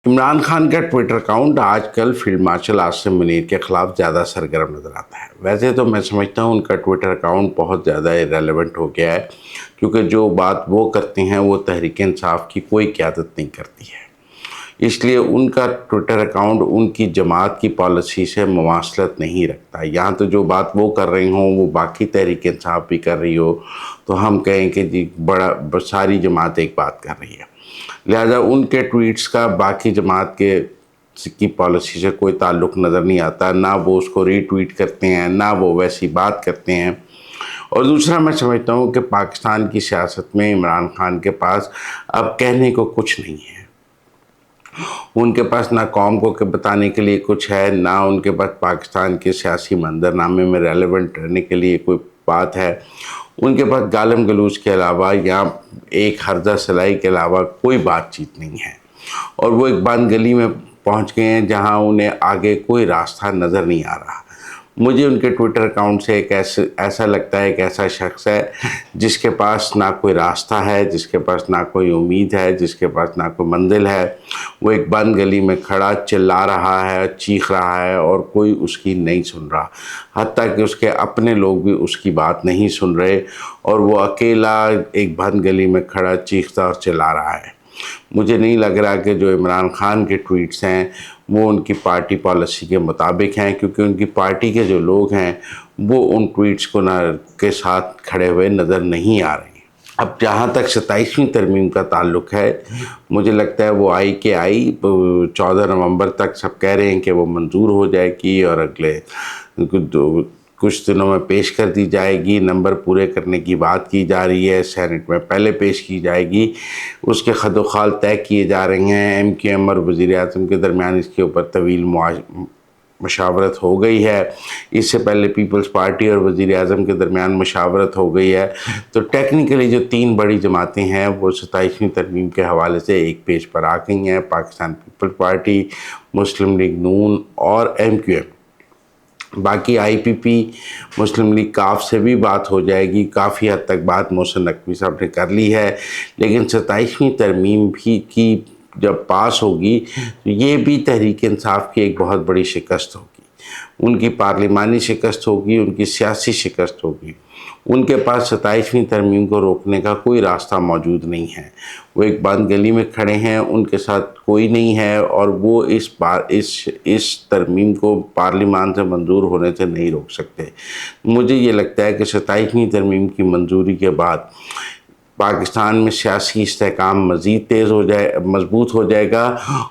इमरान खान का Twitter account आजकल field marshal Asim Munir के खिलाफ ज़्यादा सरगर्म नज़र आता है। वैसे तो मैं समझता हूँ उनका ट्विटर अकाउंट बहुत ज़्यादा इरेलेवेंट हो गया है, क्योंकि जो बात वो करते हैं वो तहरीक इंसाफ की कोई क़यादत नहीं करती है। इसलिए उनका ट्विटर अकाउंट उनकी जमात की पॉलिसी से मुमासलत नहीं रखता। यहाँ तो जो बात वो कर रही हों वो बाकी तहरीक इंसाफ भी कर रही हो, तो हम कहें कि जी सारी जमात एक बात कर रही है। लिहाजा उनके ट्वीट्स का बाकी जमात के की पॉलिसी से कोई ताल्लुक़ नज़र नहीं आता, ना वो उसको रीट्वीट करते हैं, ना वो वैसी बात करते हैं। और दूसरा, मैं समझता हूँ कि पाकिस्तान की सियासत में इमरान खान के पास अब कहने को कुछ नहीं है। उनके पास ना कौम को बताने के लिए कुछ है, ना उनके पास पाकिस्तान के सियासी मंजरनामे में रेलेवेंट रहने के लिए कोई बात है। उनके पास गालम गलूच के अलावा या एक हर्जा सिलाई के अलावा कोई बातचीत नहीं है, और वो एक बंद गली में पहुंच गए हैं जहां उन्हें आगे कोई रास्ता नज़र नहीं आ रहा। मुझे उनके ट्विटर अकाउंट से एक ऐसा लगता है, एक ऐसा शख्स है जिसके पास ना कोई रास्ता है, जिसके पास ना कोई उम्मीद है, जिसके पास ना कोई मंजिल है। वो एक बंद गली में खड़ा चिल्ला रहा है, चीख रहा है, और कोई उसकी नहीं सुन रहा। हत्ता कि उसके अपने लोग भी उसकी बात नहीं सुन रहे, और वो अकेला एक बंद गली में खड़ा चीखता और चिल्ला रहा है। मुझे नहीं लग रहा कि जो इमरान खान के ट्वीट्स हैं वो उनकी पार्टी पॉलिसी के मुताबिक हैं, क्योंकि उनकी पार्टी के जो लोग हैं वो उन ट्वीट्स को के साथ खड़े हुए नज़र नहीं आ रहे हैं। अब जहाँ तक 27वीं तरमीम का ताल्लुक़ है, मुझे लगता है वो आई 14 नवंबर तक सब कह रहे हैं कि वो मंजूर हो जाएगी, और अगले कुछ दिनों में पेश कर दी जाएगी। नंबर पूरे करने की बात की जा रही है, सेनेट में पहले पेश की जाएगी। उसके खदोखाल तय किए जा रहे हैं। MQM और वज़ीर-ए-आज़म के दरमियान इसके ऊपर तवील मशावरत हो गई है। इससे पहले पीपल्स पार्टी और वज़ीर-ए-आज़म के दरमियान मशावरत हो गई है। तो टेक्निकली जो 3 बड़ी जमातें हैं वो 27वीं तरमीम के हवाले से एक पेज पर आ गई हैं, पाकिस्तान पीपल्स पार्टी, मुस्लिम लीग नून और MQM। बाकी IPP, मुस्लिम लीग काफ से भी बात हो जाएगी। काफ़ी हद तक बात मोहसिन नकवी साहब ने कर ली है, लेकिन 27वीं तरमीम भी की जब पास होगी तो ये भी तहरीक इंसाफ की एक बहुत बड़ी शिकस्त होगी। उनकी पार्लिमानी शिकस्त होगी, उनकी सियासी शिकस्त होगी। उनके पास 27वीं तरमीम को रोकने का कोई रास्ता मौजूद नहीं है। वो एक बंद गली में खड़े हैं, उनके साथ कोई नहीं है, और वो इस तरमीम को पार्लिमान से मंजूर होने से नहीं रोक सकते। मुझे ये लगता है कि 27वीं तरमीम की मंजूरी के बाद पाकिस्तान में सियासी इस्तेहकाम मज़ीद तेज़ हो जाए, मजबूत हो जाएगा,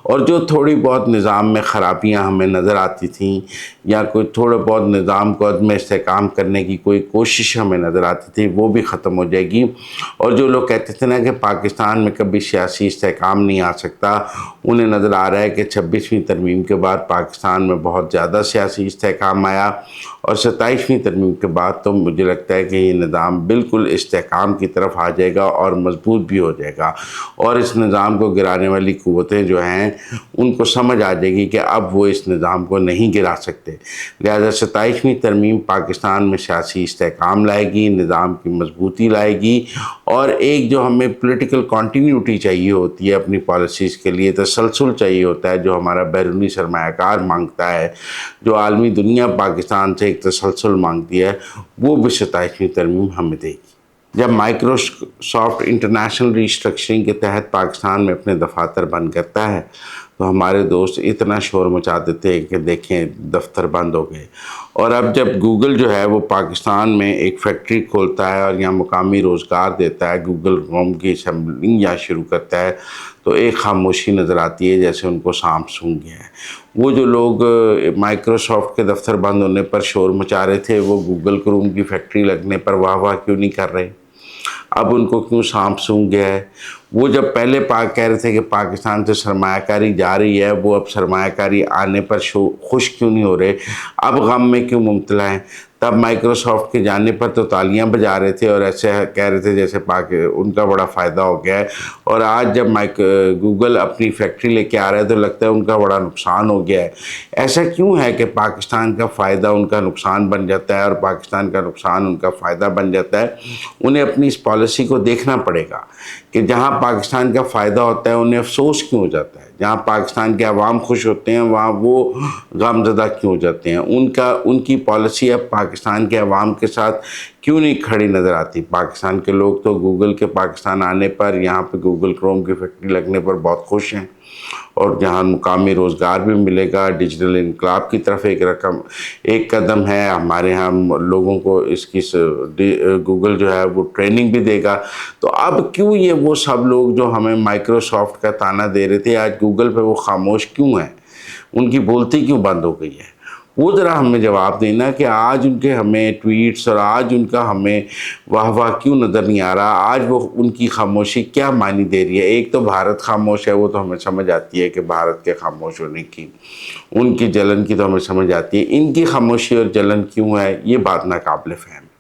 और जो थोड़ी बहुत निज़ाम में ख़राबियाँ हमें नज़र आती थीं, या कोई थोड़ा बहुत निज़ाम को अदम इस्तेहकाम करने की कोई कोशिश हमें नज़र आती थी, वो भी ख़त्म हो जाएगी। और जो लोग कहते थे ना कि पाकिस्तान में कभी सियासी इस्तेहकाम नहीं आ सकता, उन्हें नज़र आ रहा है कि 26वीं तरमीम के बाद पाकिस्तान में बहुत ज़्यादा सियासी इस्तेहकाम आया, और 27वीं तरमीम के बाद तो मुझे लगता है कि ये निज़ाम बिल्कुल इस्तेहकाम की तरफ आ जाएगा और मजबूत भी हो जाएगा। और इस निज़ाम को गिराने वाली क़ुव्वतें जो हैं उनको समझ आ जाएगी कि अब वो इस निज़ाम को नहीं गिरा सकते। लिहाजा 27वीं तरमीम पाकिस्तान में सियासी इस्तेहकाम लाएगी, निज़ाम की मजबूती लाएगी, और एक जो हमें पॉलिटिकल कॉन्टीन्यूटी चाहिए होती है अपनी पॉलिसीज़ के लिए, तसलसल चाहिए होता है, जो हमारा बैरूनी सरमायाकार मांगता है, जो आलमी दुनिया पाकिस्तान से एक तसलसल मांगती है, वो भी 27वीं तरमीम हमें देगी। जब माइक्रोसॉफ्ट इंटरनेशनल रीस्ट्रक्चरिंग के तहत पाकिस्तान में अपने दफातर बंद करता है, तो हमारे दोस्त इतना शोर मचा देते हैं कि देखें दफ्तर बंद हो गए। और अब जब गूगल जो है वो पाकिस्तान में एक फैक्ट्री खोलता है और यहाँ मुकामी रोज़गार देता है, गूगल क्रोम की असेंबलिंग यहाँ शुरू करता है, तो एक खामोशी नज़र आती है, जैसे उनको सांप सूंघ गया है। वो जो लोग माइक्रोसॉफ्ट के दफ्तर बंद होने पर शोर मचा रहे थे, वो गूगल क्रोम की फैक्ट्री लगने पर वाह वाह क्यों नहीं कर रहे? अब उनको क्यों सांप सूंघ गया है? वो जब पहले कह रहे थे कि पाकिस्तान से सरमायाकारी जा रही है, वो अब सरमायाकारी आने पर खुश क्यों नहीं हो रहे? अब गम में क्यों मुब्तला हैं? तब माइक्रोसॉफ्ट के जाने पर तो तालियां बजा रहे थे और ऐसे कह रहे थे जैसे उनका बड़ा फ़ायदा हो गया है, और आज जब गूगल अपनी फैक्ट्री लेके आ रहा है तो लगता है उनका बड़ा नुकसान हो गया है। ऐसा क्यों है कि पाकिस्तान का फ़ायदा उनका नुकसान बन जाता है और पाकिस्तान का नुकसान उनका फ़ायदा बन जाता है? उन्हें अपनी इस पॉलिसी को देखना पड़ेगा कि जहाँ पाकिस्तान का फ़ायदा होता है उन्हें अफसोस क्यों हो जाता है, جہاں پاکستان کے عوام خوش ہوتے ہیں وہاں وہ غمزدہ کیوں ہو جاتے ہیں؟ ان کی پالیسی اب پاکستان کے عوام کے ساتھ کیوں نہیں کھڑی نظر آتی؟ پاکستان کے لوگ تو گوگل کے پاکستان آنے پر، یہاں پہ گوگل کروم کی فیکٹری لگنے پر بہت خوش ہیں، اور جہاں مقامی روزگار بھی ملے گا، ڈیجیٹل انقلاب کی طرف ایک قدم ہے، ہمارے ہاں لوگوں کو اس کی گوگل جو ہے وہ ٹریننگ بھی دے گا۔ تو اب کیوں یہ وہ سب لوگ جو ہمیں مائکروسافٹ کا تانا دے رہے تھے، آج گوگل پہ وہ خاموش کیوں ہیں؟ ان کی بولتی کیوں بند ہو گئی ہے؟ وہ ذرا ہمیں جواب دینا کہ آج ان کے ہمیں ٹویٹس اور آج ان کا ہمیں واہ واہ کیوں نظر نہیں آ رہا؟ آج وہ ان کی خاموشی کیا معنی دے رہی ہے؟ ایک تو بھارت خاموش ہے، وہ تو ہمیں سمجھ آتی ہے کہ بھارت کے خاموش ہونے کی، ان کی جلن کی تو ہمیں سمجھ آتی ہے، ان کی خاموشی اور جلن کیوں ہے، یہ بات ناقابل فہم ہے۔